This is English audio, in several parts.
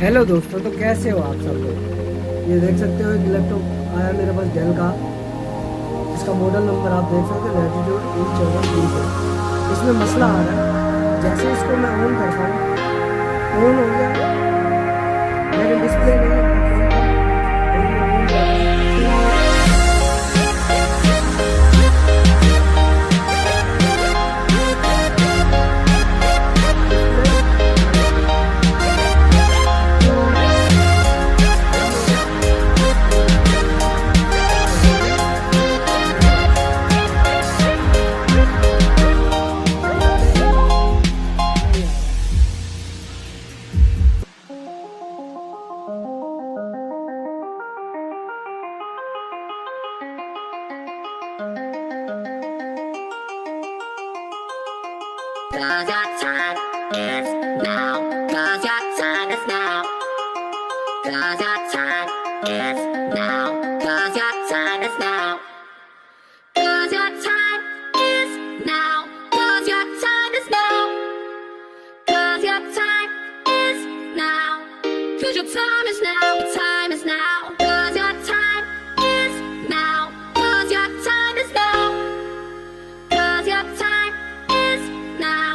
Hello दोस्तों, तो कैसे हो आप सब लोग। ये देख सकते हो एक लैपटॉप आया मेरे पास डेल का। इसका मॉडल नंबर आप देख सकते हो latitude e5430। इसमें मसला आ रहा है, जैसे इसको मैं ऑन करता हूँ ऑन हो गया लेकिन डिस्प्ले नहीं है। Cause your time is now. Cause your time is now. Cause your time is now. Cause your time is now. Cause your time is now. Cause your time is now. Cause your time is now. Cause your time is now. Your time is now. Cause your time is now. Cause your time is now. Cause your time is now. Cause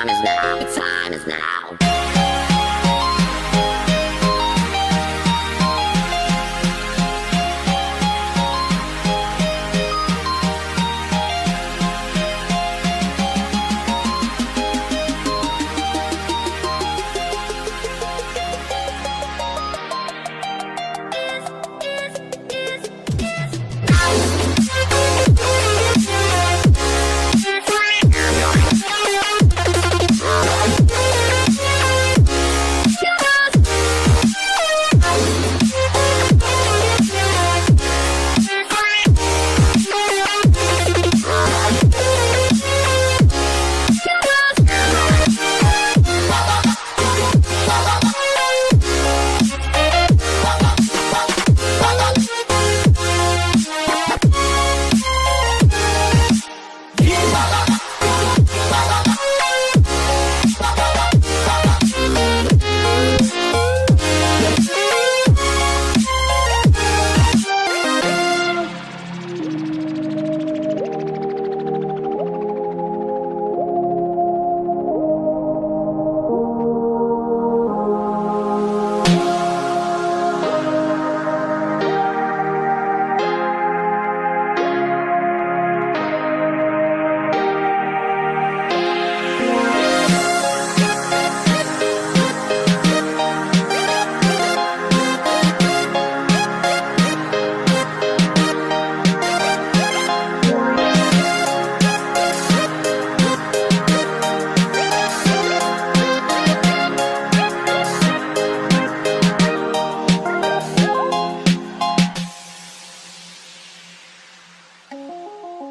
your time is now. Your time is now.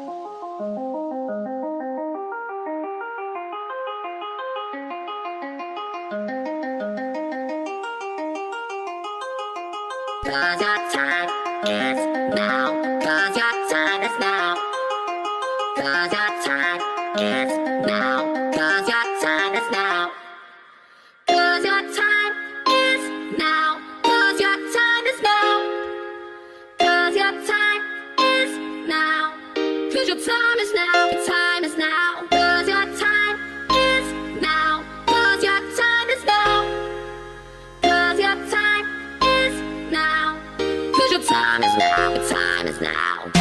Cause your time is now. Cause your time is now. Cause your time is now. Cause your time is now. Cause your time is now. Cause your time is now. Cause your time is now. Cause your time is now. Your time is now. Cause your time is now. Cause your time is now. Cause your time is now. Cause your time is now. Your time is now.